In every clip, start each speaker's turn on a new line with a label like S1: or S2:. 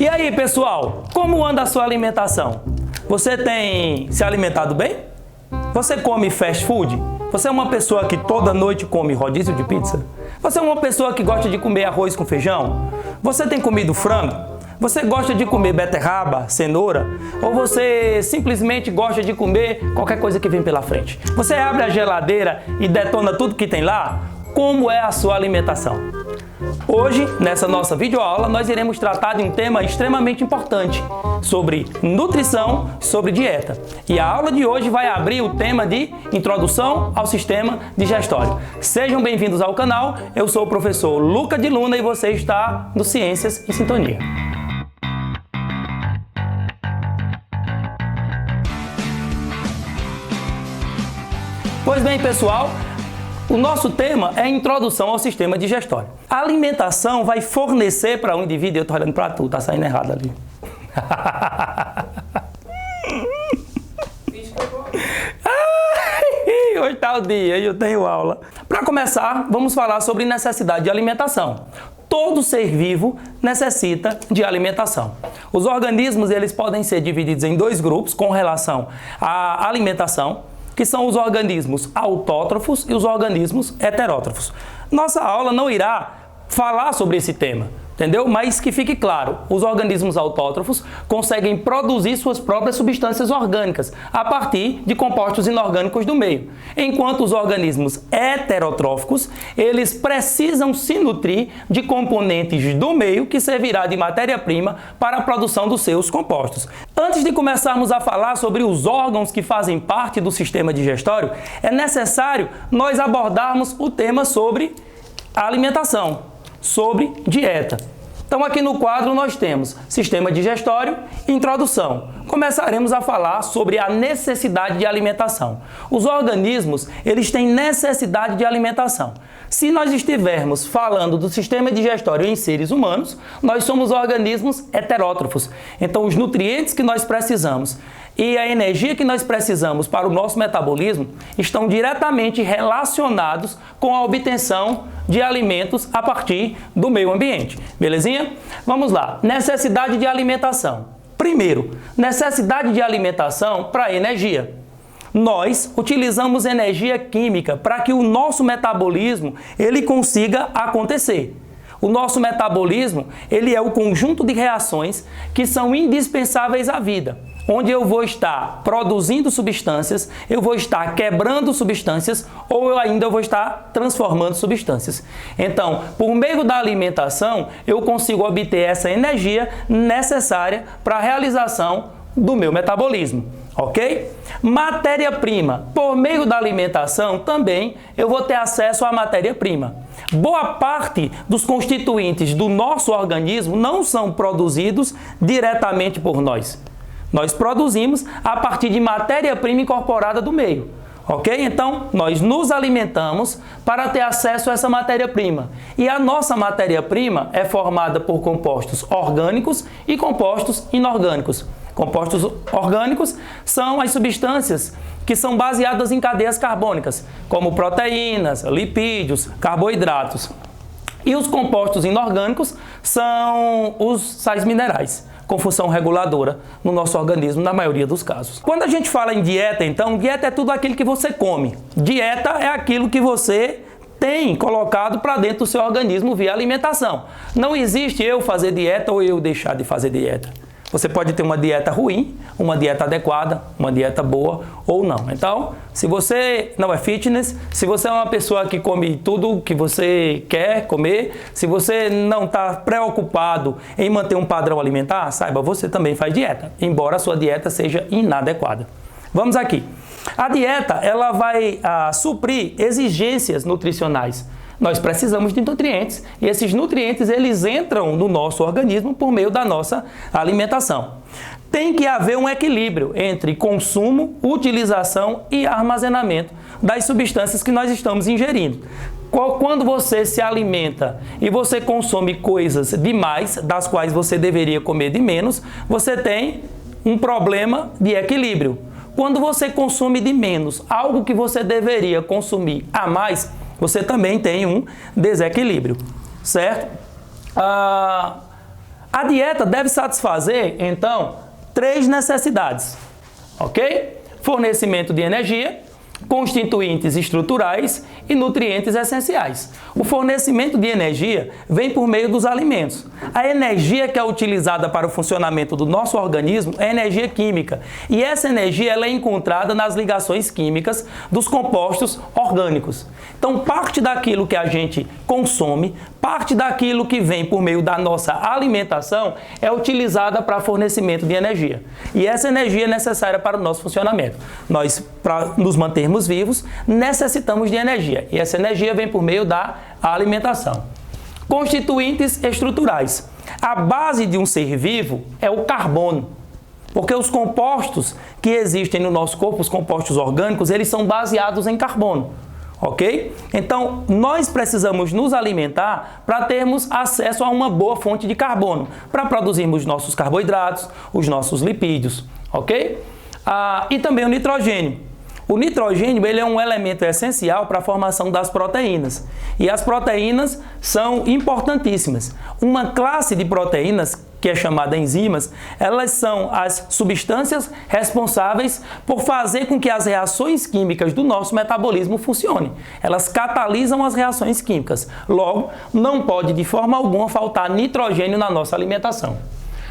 S1: E aí, pessoal, como anda a sua alimentação? Você tem se alimentado bem? Você come fast food? Você é uma pessoa que toda noite come rodízio de pizza? Você é uma pessoa que gosta de comer arroz com feijão? Você tem comido frango? Você gosta de comer beterraba, cenoura? Ou você simplesmente gosta de comer qualquer coisa que vem pela frente? Você abre a geladeira e detona tudo que tem lá? Como é a sua alimentação? Hoje, nessa nossa videoaula, nós iremos tratar de um tema extremamente importante sobre nutrição, sobre dieta. E a aula de hoje vai abrir o tema de Introdução ao Sistema Digestório. Sejam bem-vindos ao canal, eu sou o professor Luca de Luna e você está no Ciências em Sintonia. Pois bem, pessoal, o nosso tema é Introdução ao Sistema Digestório. A alimentação vai fornecer para um indivíduo... Eu estou olhando para tu, tá saindo errado ali. Hoje está o dia e eu tenho aula. Para começar, vamos falar sobre necessidade de alimentação. Todo ser vivo necessita de alimentação. Os organismos eles podem ser divididos em dois grupos com relação à alimentação, que são os organismos autótrofos e os organismos heterótrofos. Nossa aula não irá falar sobre esse tema, entendeu? Mas que fique claro, os organismos autótrofos conseguem produzir suas próprias substâncias orgânicas a partir de compostos inorgânicos do meio, enquanto os organismos heterotróficos, eles precisam se nutrir de componentes do meio que servirá de matéria-prima para a produção dos seus compostos. Antes de começarmos a falar sobre os órgãos que fazem parte do sistema digestório, é necessário nós abordarmos o tema sobre a alimentação, sobre dieta. Então aqui no quadro nós temos sistema digestório e introdução. Começaremos a falar sobre a necessidade de alimentação. Os organismos, eles têm necessidade de alimentação. Se nós estivermos falando do sistema digestório em seres humanos, nós somos organismos heterótrofos. Então os nutrientes que nós precisamos e a energia que nós precisamos para o nosso metabolismo estão diretamente relacionados com a obtenção de alimentos a partir do meio ambiente. Belezinha? Vamos lá. Necessidade de alimentação. Primeiro, necessidade de alimentação para energia. Nós utilizamos energia química para que o nosso metabolismo ele consiga acontecer. O nosso metabolismo ele é o conjunto de reações que são indispensáveis à vida, onde eu vou estar produzindo substâncias, eu vou estar quebrando substâncias ou eu ainda vou estar transformando substâncias. Então, por meio da alimentação, eu consigo obter essa energia necessária para a realização do meu metabolismo, ok? Matéria-prima. Por meio da alimentação, também eu vou ter acesso à matéria-prima. Boa parte dos constituintes do nosso organismo não são produzidos diretamente por nós. Nós produzimos a partir de matéria-prima incorporada do meio, ok? Então, nós nos alimentamos para ter acesso a essa matéria-prima. E a nossa matéria-prima é formada por compostos orgânicos e compostos inorgânicos. Compostos orgânicos são as substâncias que são baseadas em cadeias carbônicas, como proteínas, lipídios, carboidratos. E os compostos inorgânicos são os sais minerais, com função reguladora no nosso organismo, na maioria dos casos. Quando a gente fala em dieta, então, dieta é tudo aquilo que você come. Dieta é aquilo que você tem colocado para dentro do seu organismo via alimentação. Não existe eu fazer dieta ou eu deixar de fazer dieta. Você pode ter uma dieta ruim, uma dieta adequada, uma dieta boa ou não. Então, se você não é fitness, se você é uma pessoa que come tudo que você quer comer, se você não está preocupado em manter um padrão alimentar, saiba, você também faz dieta, embora a sua dieta seja inadequada. Vamos aqui. A dieta, ela vai suprir exigências nutricionais. Nós precisamos de nutrientes e esses nutrientes eles entram no nosso organismo por meio da nossa alimentação. Tem que haver um equilíbrio entre consumo, utilização e armazenamento das substâncias que nós estamos ingerindo. Quando você se alimenta e você consome coisas demais, das quais você deveria comer de menos, você tem um problema de equilíbrio. Quando você consome de menos algo que você deveria consumir a mais, você também tem um desequilíbrio, certo? A dieta deve satisfazer, então, 3 necessidades, ok? Fornecimento de energia, constituintes estruturais e nutrientes essenciais. O fornecimento de energia vem por meio dos alimentos. A energia que é utilizada para o funcionamento do nosso organismo é energia química. E essa energia ela é encontrada nas ligações químicas dos compostos orgânicos. Então, parte daquilo que a gente consome, parte daquilo que vem por meio da nossa alimentação é utilizada para fornecimento de energia. E essa energia é necessária para o nosso funcionamento. Nós, para nos mantermos vivos, necessitamos de energia. E essa energia vem por meio da alimentação. Constituintes estruturais. A base de um ser vivo é o carbono. Porque os compostos que existem no nosso corpo, os compostos orgânicos, eles são baseados em carbono. Ok? Então, nós precisamos nos alimentar para termos acesso a uma boa fonte de carbono, para produzirmos nossos carboidratos, os nossos lipídios, ok? E também o nitrogênio. O nitrogênio ele é um elemento essencial para a formação das proteínas. E as proteínas são importantíssimas. Uma classe de proteínas, que é chamada enzimas, elas são as substâncias responsáveis por fazer com que as reações químicas do nosso metabolismo funcionem. Elas catalisam as reações químicas. Logo, não pode de forma alguma faltar nitrogênio na nossa alimentação.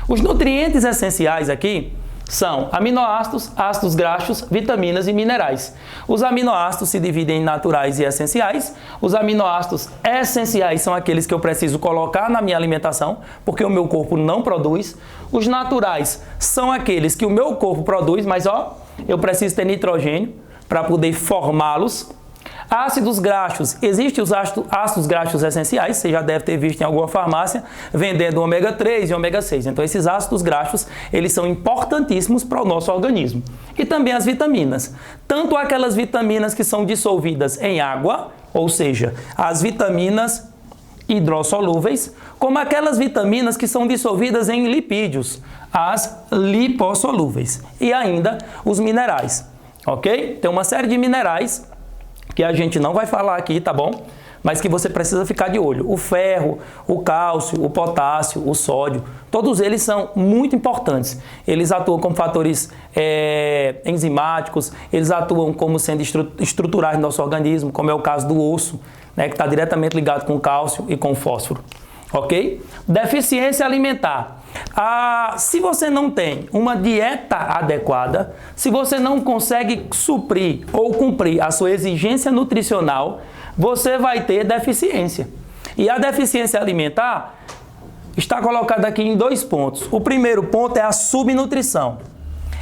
S1: Os nutrientes essenciais aqui são aminoácidos, ácidos graxos, vitaminas e minerais. Os aminoácidos se dividem em naturais e essenciais. Os aminoácidos essenciais são aqueles que eu preciso colocar na minha alimentação, porque o meu corpo não produz. Os naturais são aqueles que o meu corpo produz, mas eu preciso ter nitrogênio para poder formá-los. Ácidos graxos, existem os ácidos graxos essenciais, você já deve ter visto em alguma farmácia, vendendo ômega 3 e ômega 6. Então, esses ácidos graxos, eles são importantíssimos para o nosso organismo. E também as vitaminas. Tanto aquelas vitaminas que são dissolvidas em água, ou seja, as vitaminas hidrossolúveis, como aquelas vitaminas que são dissolvidas em lipídios, as lipossolúveis. E ainda os minerais, ok? Tem uma série de minerais que a gente não vai falar aqui, tá bom? Mas que você precisa ficar de olho. O ferro, o cálcio, o potássio, o sódio, todos eles são muito importantes. Eles atuam como fatores enzimáticos, eles atuam como sendo estruturais no nosso organismo, como é o caso do osso, né, que está diretamente ligado com o cálcio e com o fósforo. Ok? Deficiência alimentar. Se você não tem uma dieta adequada, se você não consegue suprir ou cumprir a sua exigência nutricional, você vai ter deficiência. E a deficiência alimentar está colocada aqui em 2 pontos. O primeiro ponto é a subnutrição.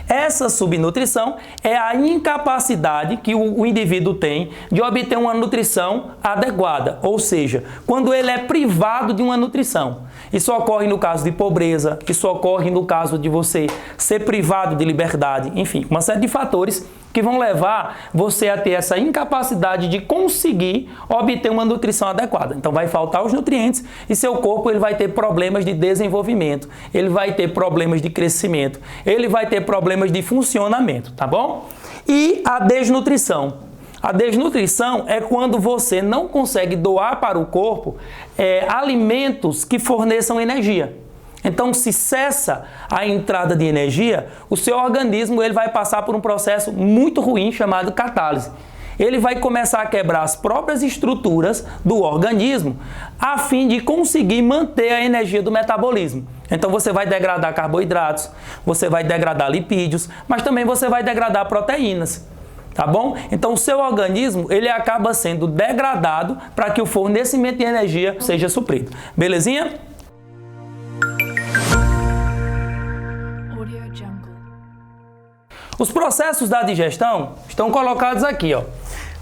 S1: Essa subnutrição é a incapacidade que o indivíduo tem de obter uma nutrição adequada, ou seja, quando ele é privado de uma nutrição. Isso ocorre no caso de pobreza, isso ocorre no caso de você ser privado de liberdade, enfim, uma série de fatores que vão levar você a ter essa incapacidade de conseguir obter uma nutrição adequada. Então vai faltar os nutrientes e seu corpo ele vai ter problemas de desenvolvimento, ele vai ter problemas de crescimento, ele vai ter problemas de funcionamento, tá bom? E a desnutrição. A desnutrição é quando você não consegue doar para o corpo alimentos que forneçam energia. Então, se cessa a entrada de energia, o seu organismo ele vai passar por um processo muito ruim chamado catálise. Ele vai começar a quebrar as próprias estruturas do organismo a fim de conseguir manter a energia do metabolismo. Então, você vai degradar carboidratos, você vai degradar lipídios, mas também você vai degradar proteínas. Tá bom? Então, o seu organismo ele acaba sendo degradado para que o fornecimento de energia seja suprido. Belezinha? Os processos da digestão estão colocados aqui, ó.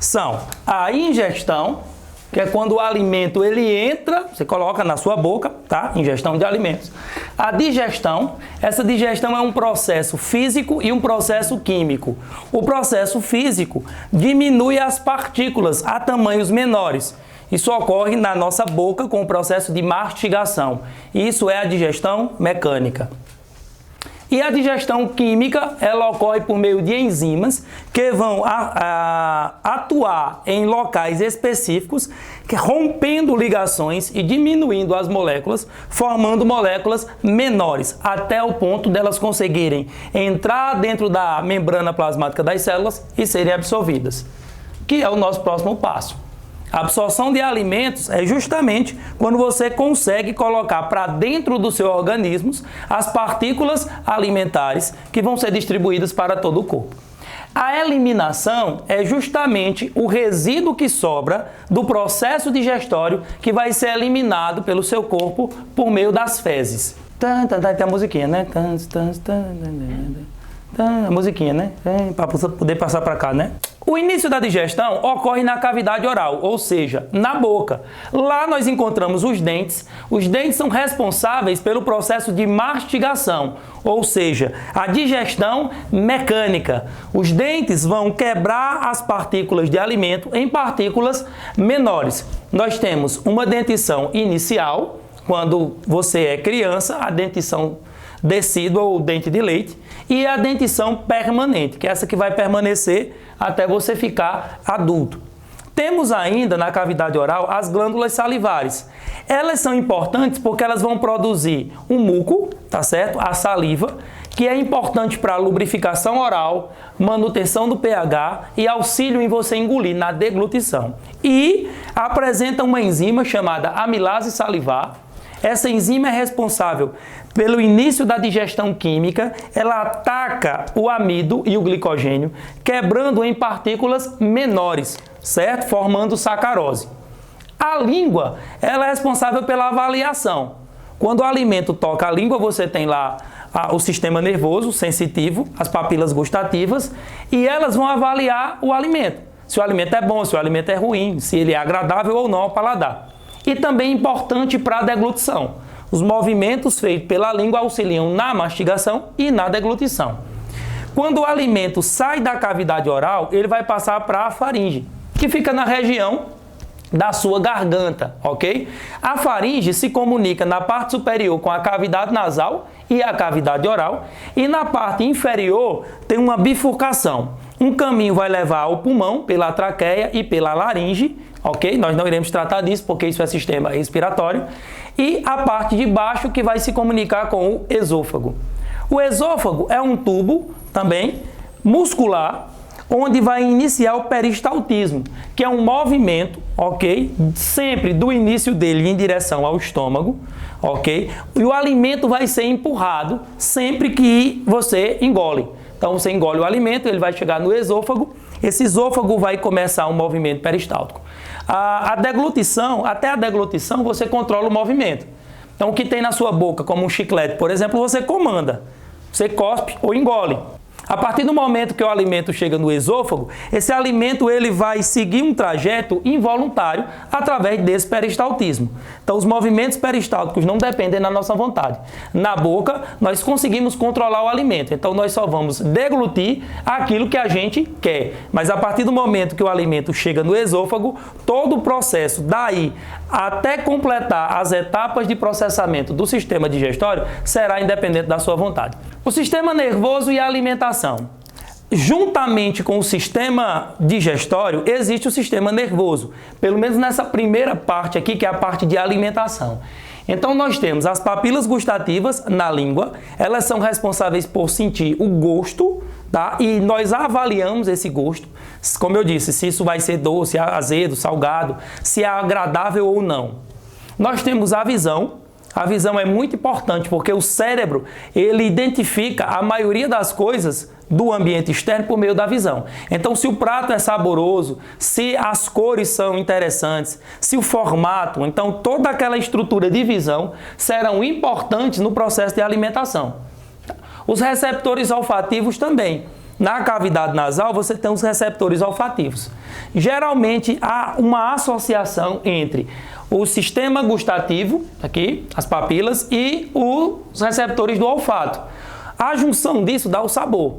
S1: São a ingestão, que é quando o alimento ele entra, você coloca na sua boca, tá? Ingestão de alimentos. A digestão, essa digestão é um processo físico e um processo químico. O processo físico diminui as partículas a tamanhos menores. Isso ocorre na nossa boca com o processo de mastigação. Isso é a digestão mecânica. E a digestão química, ela ocorre por meio de enzimas que vão atuar em locais específicos, rompendo ligações e diminuindo as moléculas, formando moléculas menores, até o ponto delas conseguirem entrar dentro da membrana plasmática das células e serem absorvidas, que é o nosso próximo passo. A absorção de alimentos é justamente quando você consegue colocar para dentro do seu organismo as partículas alimentares que vão ser distribuídas para todo o corpo. A eliminação é justamente o resíduo que sobra do processo digestório que vai ser eliminado pelo seu corpo por meio das fezes. Tem a musiquinha, né? A musiquinha, né? Para poder passar para cá, né? O início da digestão ocorre na cavidade oral, ou seja, na boca. Lá nós encontramos os dentes. Os dentes são responsáveis pelo processo de mastigação, ou seja, a digestão mecânica. Os dentes vão quebrar as partículas de alimento em partículas menores. Nós temos uma dentição inicial, quando você é criança, a dentição decídua ou dente de leite, e a dentição permanente, que é essa que vai permanecer até você ficar adulto. Temos ainda na cavidade oral as glândulas salivares. Elas são importantes porque elas vão produzir um muco, tá certo? A saliva, que é importante para a lubrificação oral, manutenção do pH e auxílio em você engolir na deglutição. E apresenta uma enzima chamada amilase salivar. Essa enzima é responsável pelo início da digestão química, ela ataca o amido e o glicogênio, quebrando em partículas menores, certo? Formando sacarose. A língua, ela é responsável pela avaliação. Quando o alimento toca a língua, você tem lá o sistema nervoso sensitivo, as papilas gustativas, e elas vão avaliar o alimento. Se o alimento é bom, se o alimento é ruim, se ele é agradável ou não ao paladar. E também importante para a deglutição. Os movimentos feitos pela língua auxiliam na mastigação e na deglutição. Quando o alimento sai da cavidade oral, ele vai passar para a faringe, que fica na região da sua garganta, ok? A faringe se comunica na parte superior com a cavidade nasal e a cavidade oral, e na parte inferior tem uma bifurcação. Um caminho vai levar ao pulmão pela traqueia e pela laringe, ok? Nós não iremos tratar disso porque isso é sistema respiratório. E a parte de baixo que vai se comunicar com o esôfago. O esôfago é um tubo também muscular, onde vai iniciar o peristaltismo, que é um movimento, ok? Sempre do início dele em direção ao estômago, ok? E o alimento vai ser empurrado sempre que você engole. Então você engole o alimento, ele vai chegar no esôfago, esse esôfago vai começar um movimento peristáltico. A deglutição, até a deglutição você controla o movimento. Então o que tem na sua boca, como um chiclete, por exemplo, você comanda. Você cospe ou engole. A partir do momento que o alimento chega no esôfago, esse alimento ele vai seguir um trajeto involuntário através desse peristaltismo. Então, os movimentos peristálticos não dependem da nossa vontade. Na boca, nós conseguimos controlar o alimento. Então, nós só vamos deglutir aquilo que a gente quer. Mas a partir do momento que o alimento chega no esôfago, todo o processo daí até completar as etapas de processamento do sistema digestório será independente da sua vontade. O sistema nervoso e a alimentação. Juntamente com o sistema digestório, existe o sistema nervoso, pelo menos nessa primeira parte aqui, que é a parte de alimentação. Então, nós temos as papilas gustativas na língua, elas são responsáveis por sentir o gosto, tá? E nós avaliamos esse gosto, como eu disse, se isso vai ser doce, azedo, salgado, se é agradável ou não. Nós temos a visão. A visão é muito importante porque o cérebro, ele identifica a maioria das coisas do ambiente externo por meio da visão. Então, se o prato é saboroso, se as cores são interessantes, se o formato, então toda aquela estrutura de visão serão importantes no processo de alimentação. Os receptores olfativos também. Na cavidade nasal, você tem os receptores olfativos. Geralmente, há uma associação entre o sistema gustativo, aqui, as papilas, e os receptores do olfato. A junção disso dá o sabor.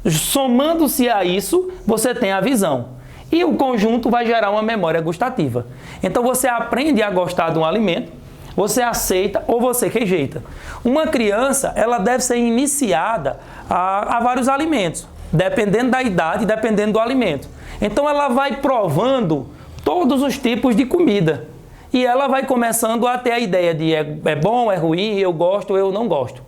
S1: Somando-se a isso, você tem a visão. E o conjunto vai gerar uma memória gustativa. Então, você aprende a gostar de um alimento Você aceita ou você rejeita. Uma criança, ela deve ser iniciada a vários alimentos, dependendo da idade, dependendo do alimento. Então ela vai provando todos os tipos de comida. E ela vai começando a ter a ideia de é bom, é ruim, eu gosto, eu não gosto.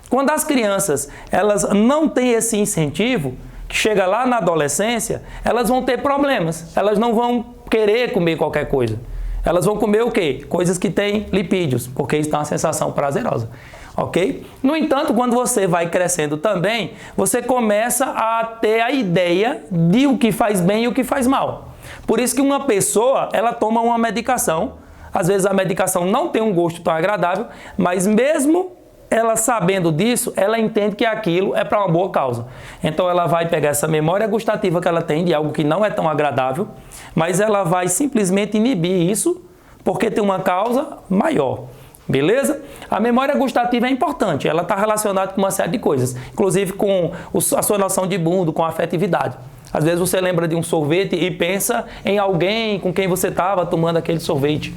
S1: Quando as crianças elas não têm esse incentivo, que chega lá na adolescência, elas vão ter problemas. Elas não vão querer comer qualquer coisa. Elas vão comer o quê? Coisas que têm lipídios, porque isso dá uma sensação prazerosa. Ok? No entanto, quando você vai crescendo também, você começa a ter a ideia de o que faz bem e o que faz mal. Por isso que uma pessoa, ela toma uma medicação, às vezes a medicação não tem um gosto tão agradável, mas mesmo ela sabendo disso, ela entende que aquilo é para uma boa causa. Então ela vai pegar essa memória gustativa que ela tem de algo que não é tão agradável, mas ela vai simplesmente inibir isso porque tem uma causa maior. Beleza? A memória gustativa é importante, ela está relacionada com uma série de coisas, inclusive com a sua noção de mundo, com a afetividade. Às vezes você lembra de um sorvete e pensa em alguém com quem você estava tomando aquele sorvete.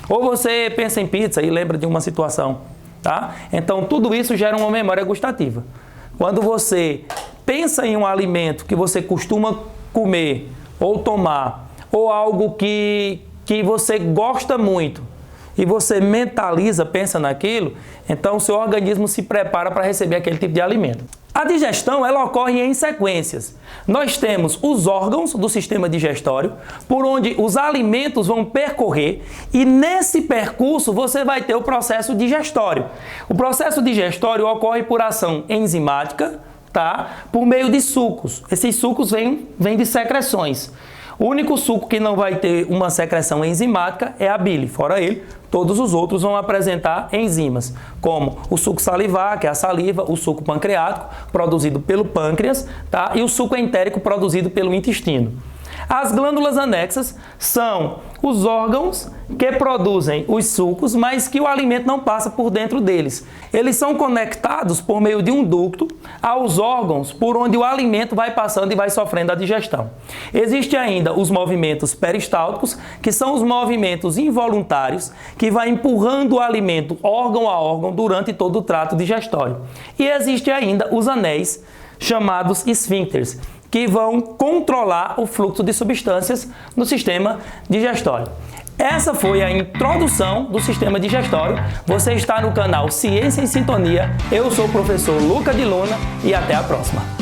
S1: Ou você pensa em pizza e lembra de uma situação. Tá? Então tudo isso gera uma memória gustativa. Quando você pensa em um alimento que você costuma comer ou tomar, ou algo que você gosta muito, e você mentaliza, pensa naquilo, então o seu organismo se prepara para receber aquele tipo de alimento. A digestão, ela ocorre em sequências. Nós temos os órgãos do sistema digestório, por onde os alimentos vão percorrer, e nesse percurso você vai ter o processo digestório. O processo digestório ocorre por ação enzimática, tá? Por meio de sucos. Esses sucos vêm de secreções. O único suco que não vai ter uma secreção enzimática é a bile. Fora ele, todos os outros vão apresentar enzimas, como o suco salivar, que é a saliva, o suco pancreático, produzido pelo pâncreas, tá? E o suco entérico, produzido pelo intestino. As glândulas anexas são os órgãos que produzem os sucos, mas que o alimento não passa por dentro deles. Eles são conectados por meio de um ducto aos órgãos por onde o alimento vai passando e vai sofrendo a digestão. Existem ainda os movimentos peristálticos, que são os movimentos involuntários que vai empurrando o alimento órgão a órgão durante todo o trato digestório. E existem ainda os anéis, chamados esfíncteres, que vão controlar o fluxo de substâncias no sistema digestório. Essa foi a introdução do sistema digestório. Você está no canal Ciência em Sintonia. Eu sou o professor Luca de Luna e até a próxima.